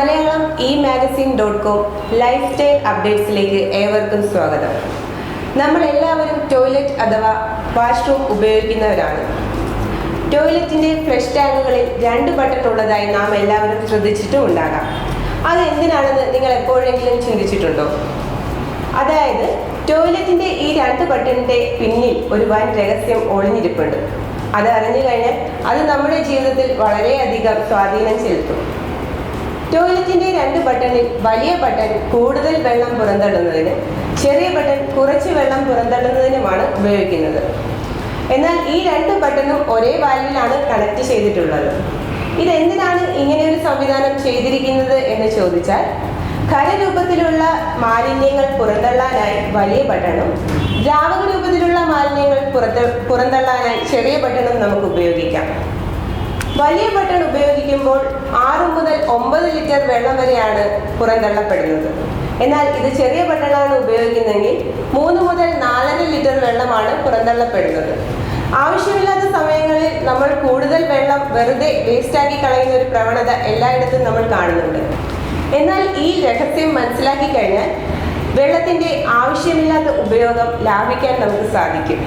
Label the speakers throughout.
Speaker 1: Malayalam e-magazine.com life style അപ്ഡേറ്റ്സിലേക്ക് ഏവർക്കും സ്വാഗതം. നമ്മളെല്ലാവരും ടോയ്ലറ്റ് അഥവാ വാഷ്റൂം ഉപയോഗിക്കുന്നവരാണ്. ടോയ്ലറ്റിൻ്റെ ഫ്ലഷ് ടാങ്കുകളിൽ 2 ബട്ടൺ ഉള്ളതായി നാം എല്ലാവരും ശ്രദ്ധിച്ചിട്ടും ഉണ്ടാകാം. അത് എന്തിനാണെന്ന് നിങ്ങൾ എപ്പോഴെങ്കിലും ചിന്തിച്ചിട്ടുണ്ടോ? അതായത് ടോയ്ലറ്റിൻ്റെ ഈ 2 ബട്ടണിൻ്റെ പിന്നിൽ ഒരു വൻ രഹസ്യം ഒളിഞ്ഞിരിപ്പുണ്ട്. അത് അറിഞ്ഞു കഴിഞ്ഞാൽ അത് നമ്മുടെ ജീവിതത്തിൽ വളരെയധികം സ്വാധീനം ചെലുത്തും. ടോയ്ലറ്റിൻ്റെ 2 ബട്ടണിൽ വലിയ ബട്ടൺ കൂടുതൽ വെള്ളം പുറന്തള്ളുന്നതിനും ചെറിയ ബട്ടൺ കുറച്ച് വെള്ളം പുറന്തള്ളുന്നതിനുമാണ് ഉപയോഗിക്കുന്നത്. എന്നാൽ ഈ 2 ബട്ടണും ഒരേ വാൽവിലാണ് കണക്ട് ചെയ്തിട്ടുള്ളത്. ഇതെന്തിനാണ് ഇങ്ങനെ ഒരു സംവിധാനം ചെയ്തിരിക്കുന്നത് എന്ന് ചോദിച്ചാൽ, ഖരരൂപത്തിലുള്ള മാലിന്യങ്ങൾ പുറന്തള്ളാനായി വലിയ ബട്ടണും ദ്രാവക രൂപത്തിലുള്ള മാലിന്യങ്ങൾ പുറന്തള്ളാനായി ചെറിയ ബട്ടണും നമുക്ക് ഉപയോഗിക്കാം. വലിയ ബട്ടൺ ഉപയോഗിക്കുമ്പോൾ 6 മുതൽ 9 ലിറ്റർ വെള്ളം വരെയാണ് പുറന്തള്ളപ്പെടുന്നത്. എന്നാൽ ഇത് ചെറിയ ബട്ടണാണ് ഉപയോഗിക്കുന്നതെങ്കിൽ 3 മുതൽ 4.5 ലിറ്റർ വെള്ളമാണ് പുറന്തള്ളപ്പെടുന്നത്. ആവശ്യമില്ലാത്ത സമയങ്ങളിൽ നമ്മൾ കൂടുതൽ വെള്ളം വെറുതെ വേസ്റ്റാക്കി കളയുന്ന ഒരു പ്രവണത എല്ലായിടത്തും നമ്മൾ കാണുന്നുണ്ട്. എന്നാൽ ഈ രഹസ്യം മനസ്സിലാക്കി കഴിഞ്ഞാൽ വെള്ളത്തിൻ്റെ ആവശ്യമില്ലാത്ത ഉപയോഗം ലാഭിക്കാൻ നമുക്ക് സാധിക്കും.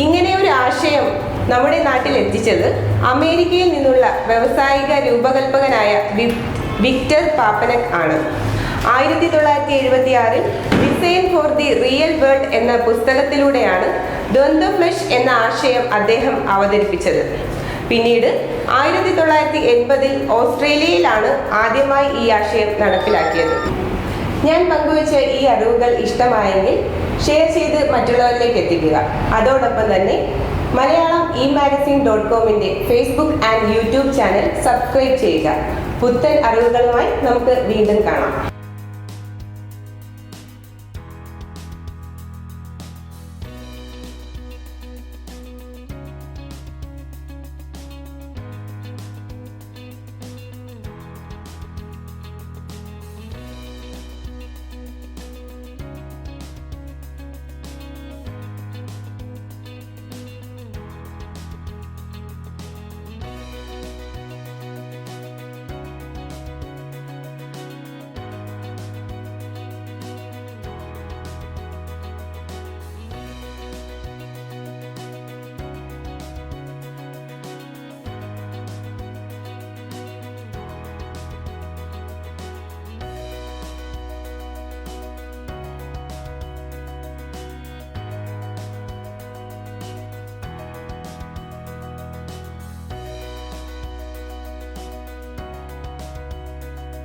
Speaker 1: ഇങ്ങനെ ഒരു ആശയം നമ്മുടെ നാട്ടിൽ എത്തിച്ചത് അമേരിക്കയിൽ നിന്നുള്ള വ്യവസായിക രൂപകൽപ്പകനായ വിക്ടർ പാപ്പനക് ആണ്. 1976 design for the real world എന്ന പുസ്തകത്തിലൂടെയാണ് ദ്വന്ദ്വ ഫ്ലഷ് എന്ന ആശയം അദ്ദേഹം അവതരിപ്പിച്ചത്. പിന്നീട് 1980 ഓസ്ട്രേലിയയിലാണ് ആദ്യമായി ഈ ആശയം നടപ്പിലാക്കിയത്. ഞാൻ പങ്കുവച്ച ഈ അറിവുകൾ ഇഷ്ടമായെങ്കിൽ ഷെയർ ചെയ്ത് മറ്റുള്ളവരിലേക്ക് എത്തിക്കുക. അതോടൊപ്പം തന്നെ മലയാളം e-magazine.comന്റെ Facebook and YouTube channel subscribe ചെയ്യുക. പുത്തൻ അറിവുകളുമായി നമുക്ക് വീണ്ടും കാണാം.